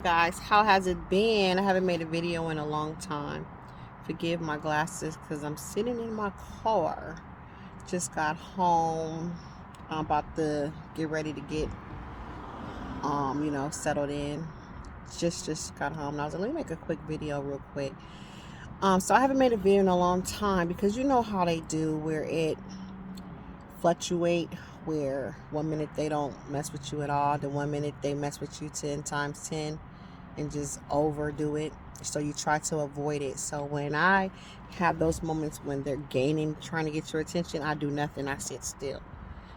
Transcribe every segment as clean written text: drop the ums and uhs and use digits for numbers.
Guys, how has it been? I haven't made a video in a long time. Forgive my glasses because I'm sitting in my car. Just got home. I'm about to get ready to get settled in. Just got home. And I was like, let me make a quick video real quick. So I haven't made a video in a long time because you know how they do where it fluctuate, where 1 minute they don't mess with you at all, the 1 minute they mess with you 10 times 10 and just overdo it. So you try to avoid it. So when I have those moments when they're gaining, trying to get your attention, I do nothing. I sit still.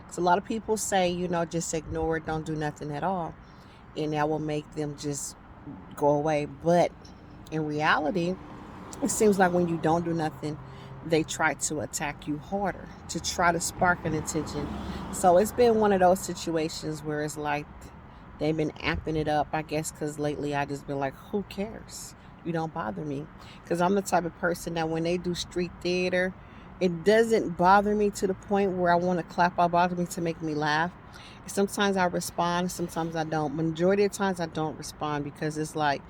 Because a lot of people say, just ignore it, don't do nothing at all. And that will make them just go away. But in reality, it seems like when you don't do nothing, they try to attack you harder to try to spark an attention. So it's been one of those situations where it's like they've been amping it up, I guess, because lately I just been like, who cares? You don't bother me. Because I'm the type of person that when they do street theater, it doesn't bother me to the point where I want to clap or bother me to make me laugh. Sometimes I respond, sometimes I don't. Majority of times I don't respond because it's like,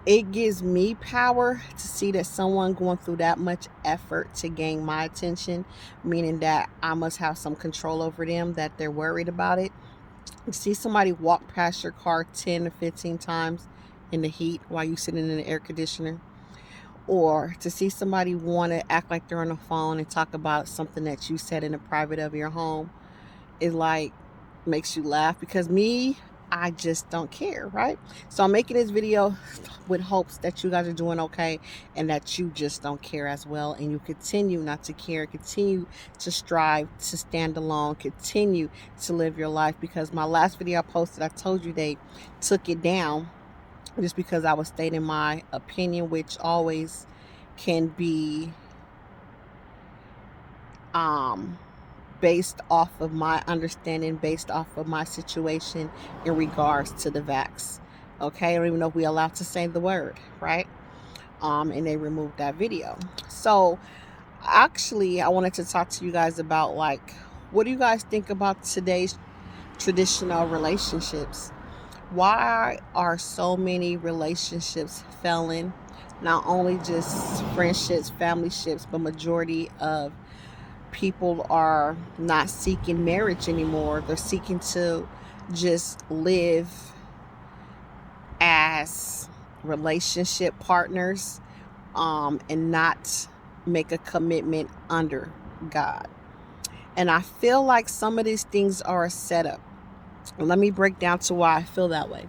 it gives me power to see that someone going through that much effort to gain my attention, meaning that I must have some control over them, that they're worried about it. You see somebody walk past your car 10 or 15 times in the heat while you sitting in the air conditioner, or to see somebody want to act like they're on the phone and talk about something that you said in the private of your home, it like makes you laugh. Because me, I just don't care, right? So I'm making this video with hopes that you guys are doing okay and that you just don't care as well, and you continue not to care, continue to strive to stand alone, continue to live your life. Because my last video I posted, I told you they took it down just because I was stating my opinion, which always can be um based off of my understanding, based off of my situation in regards to the vax. Okay, I don't even know if we're allowed to say the word, right? And they removed that video. So actually, I wanted to talk to you guys about, like, what do you guys think about today's traditional relationships? Why are so many relationships failing? Not only just friendships, family ships, but majority of people are not seeking marriage anymore. They're seeking to just live as relationship partners, and not make a commitment under God. And I feel like some of these things are a setup. Let me break down to why I feel that way.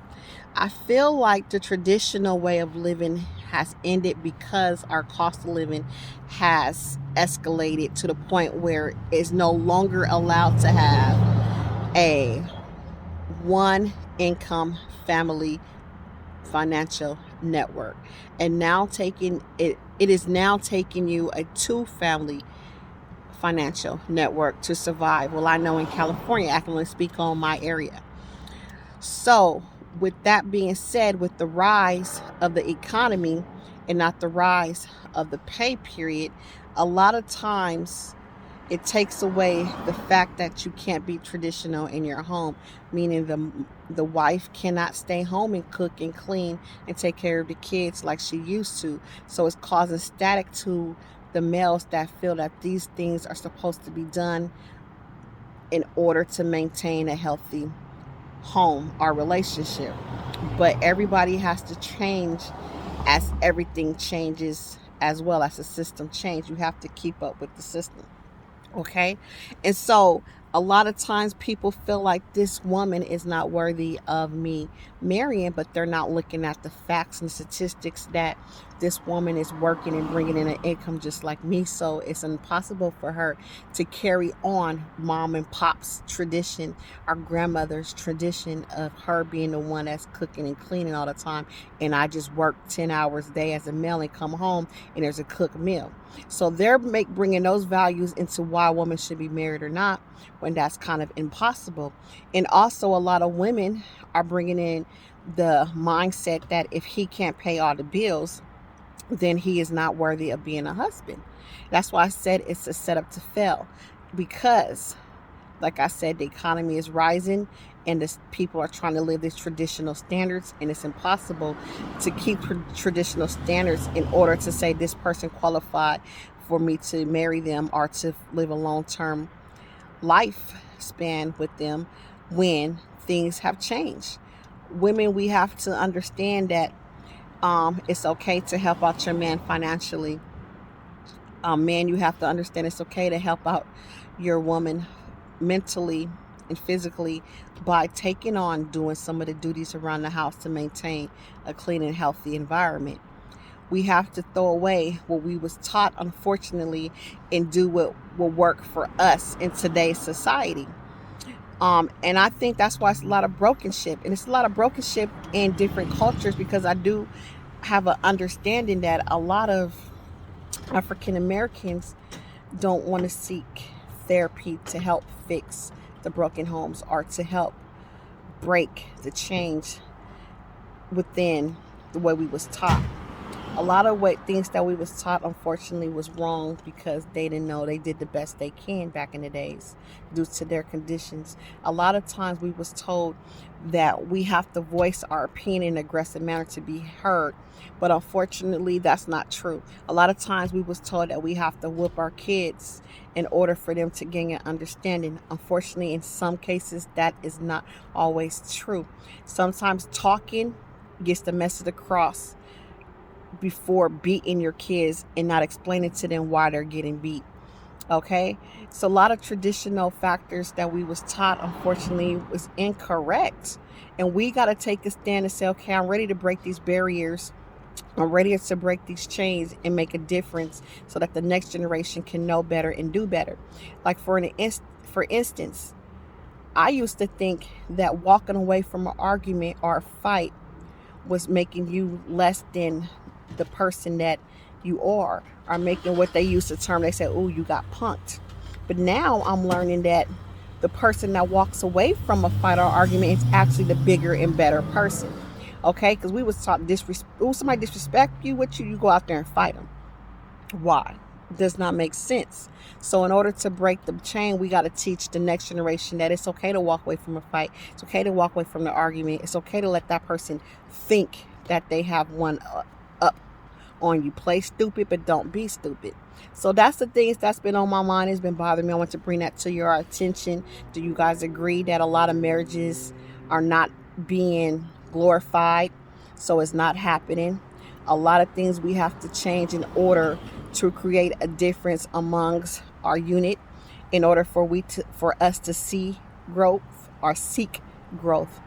I feel like the traditional way of living has ended because our cost of living has escalated to the point where it's no longer allowed to have a one income family financial network. And now it is now taking you a two family financial network to survive. Well, I know in California, I can only speak on my area. So, with that being said, with the rise of the economy and not the rise of the pay period, a lot of times it takes away the fact that you can't be traditional in your home, meaning the wife cannot stay home and cook and clean and take care of the kids like she used to. So it's causing static to the males that feel that these things are supposed to be done in order to maintain a healthy home or relationship. But everybody has to change as everything changes, as well as the system change. You have to keep up with the system. Okay. And so a lot of times people feel like this woman is not worthy of me marrying, but they're not looking at the facts and statistics that this woman is working and bringing in an income just like me. So it's impossible for her to carry on mom and pop's tradition, our grandmother's tradition of her being the one that's cooking and cleaning all the time. And I just work 10 hours a day as a male and come home and there's a cooked meal. So they're bringing those values into why a woman should be married or not, when that's kind of impossible. And also a lot of women are bringing in the mindset that if he can't pay all the bills, then he is not worthy of being a husband. That's why I said it's a setup to fail, because Like I said, the economy is rising and people are trying to live these traditional standards, and it's impossible to keep traditional standards in order to say this person qualified for me to marry them or to live a long-term lifespan with them when things have changed. Women, we have to understand that it's okay to help out your man financially. Man, you have to understand it's okay to help out your woman mentally and physically by taking on doing some of the duties around the house to maintain a clean and healthy environment. We have to throw away what we was taught, unfortunately, and do what will work for us in today's society. And I think that's why it's a lot of broken ship, and it's a lot of broken ship in different cultures, because I do have an understanding that a lot of African Americans don't want to seek therapy to help fix the broken homes or to help break the change within the way we was taught. A lot of things that we was taught, unfortunately, was wrong because they didn't know. They did the best they can back in the days due to their conditions. A lot of times we was told that we have to voice our opinion in an aggressive manner to be heard, but unfortunately that's not true. A lot of times we was told that we have to whoop our kids in order for them to gain an understanding. Unfortunately, in some cases that is not always true. Sometimes talking gets the message across before beating your kids and not explaining to them why they're getting beat. Okay, so a lot of traditional factors that we was taught, unfortunately, was incorrect, and we got to take a stand and say, okay, I'm ready to break these barriers, I'm ready to break these chains and make a difference so that the next generation can know better and do better. Like for instance, I used to think that walking away from an argument or a fight was making you less than the person that you are making what they used to term, they said, oh, you got punked. But now I'm learning that the person that walks away from a fight or argument is actually the bigger and better person. Okay, because we was taught somebody disrespect you, you go out there and fight them. Why? It does not make sense. So in order to break the chain, we got to teach the next generation that it's okay to walk away from a fight. It's okay to walk away from the argument. It's okay to let that person think that they have one up on you. Play stupid, but don't be stupid. So that's the things that's been on my mind. It's been bothering me. I want to bring that to your attention. Do you guys agree that a lot of marriages are not being glorified? So it's not happening. A lot of things we have to change in order to create a difference amongst our unit, in order for us to see growth or seek growth.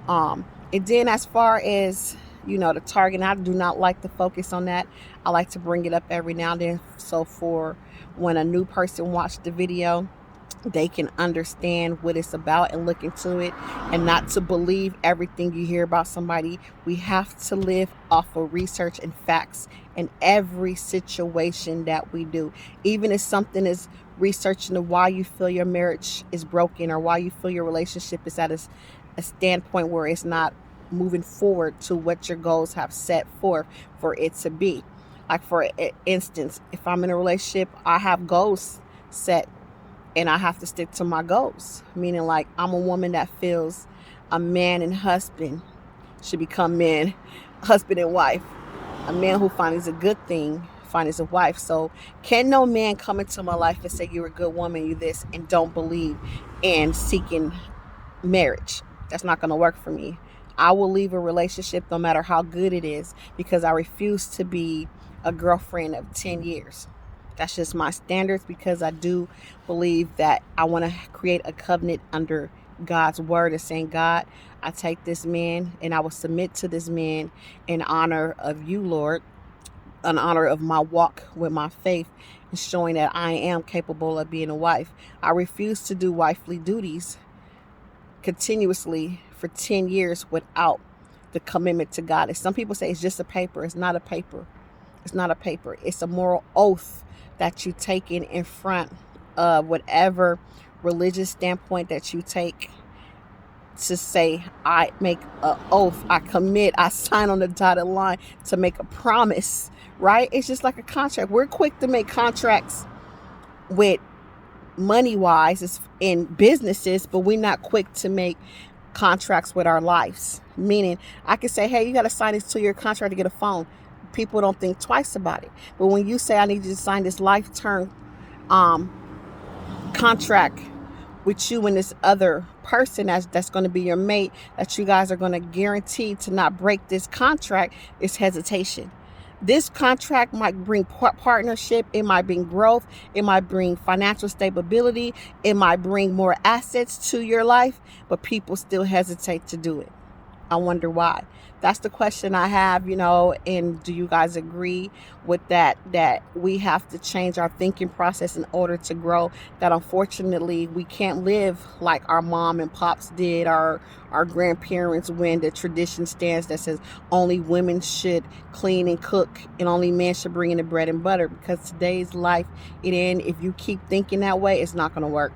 And then as far as the target, I do not like to focus on that. I like to bring it up every now and then, so for when a new person watch the video, they can understand what it's about and look into it, and not to believe everything you hear about somebody. We have to live off of research and facts in every situation that we do. Even if something is researching why you feel your marriage is broken, or why you feel your relationship is at a standpoint where it's not moving forward to what your goals have set forth for it to be. Like for instance, if I'm in a relationship, I have goals set and I have to stick to my goals. Meaning, like, I'm a woman that feels a man and husband should become man, husband and wife. A man who finds a good thing finds a wife. So can no man come into my life and say, you're a good woman, you this, and don't believe in seeking marriage? That's not going to work for me. I will leave a relationship no matter how good it is, because I refuse to be a girlfriend of 10 years. That's just my standards, because I do believe that I want to create a covenant under God's word, and saying, God, I take this man and I will submit to this man in honor of you, Lord, in honor of my walk with my faith, and showing that I am capable of being a wife. I refuse to do wifely duties continuously for 10 years without the commitment to God. And some people say it's just a paper. It's not a paper. It's not a paper. It's a moral oath that you take in front of whatever religious standpoint that you take, to say, I make an oath, I commit, I sign on the dotted line to make a promise, right? It's just like a contract. We're quick to make contracts with money wise is in businesses, but we're not quick to make contracts with our lives. Meaning, I can say, hey, you got to sign this 2-year contract to get a phone. People don't think twice about it. But when you say, I need you to sign this life-term contract with you and this other person that's going to be your mate, that you guys are going to guarantee to not break this contract, it's hesitation. This contract might bring partnership, it might bring growth, it might bring financial stability, it might bring more assets to your life, but people still hesitate to do it. I wonder why. That's the question I have, and do you guys agree with that we have to change our thinking process in order to grow, that unfortunately we can't live like our mom and pops did, our grandparents, when the tradition stands that says only women should clean and cook and only men should bring in the bread and butter, because today's life, if you keep thinking that way, it's not going to work.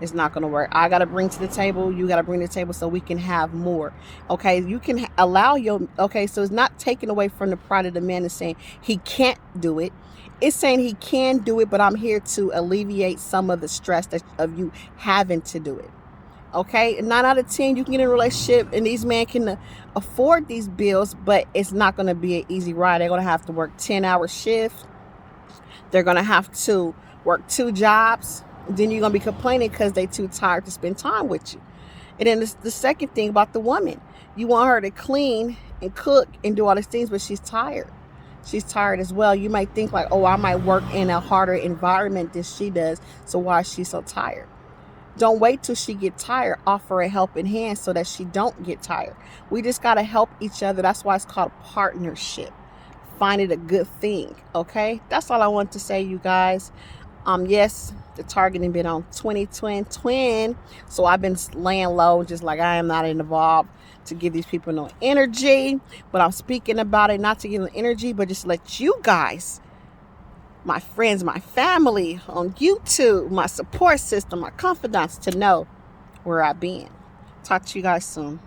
It's not going to work. I got to bring to the table. You got to bring to the table so we can have more. Okay. You can allow so it's not taken away from the pride of the man and saying he can't do it. It's saying he can do it, but I'm here to alleviate some of the stress of you having to do it. Okay. 9 out of 10, you can get in a relationship and these men can afford these bills, but it's not going to be an easy ride. They're going to have to work 10-hour shifts. They're going to have to work 2 jobs. Then you're going to be complaining because they're too tired to spend time with you. And then the second thing about the woman, you want her to clean and cook and do all these things, but she's tired. She's tired as well. You might think like, oh, I might work in a harder environment than she does, so why is she so tired? Don't wait till she get tired. Offer a helping hand so that she don't get tired. We just got to help each other. That's why it's called partnership. Find it a good thing. Okay. That's all I want to say, you guys. Yes, the targeting been on 2020, so I've been laying low, just like I am not involved to give these people no energy, but I'm speaking about it not to give them energy, but just let you guys, my friends, my family on YouTube, my support system, my confidants, to know where I've been. Talk to you guys soon.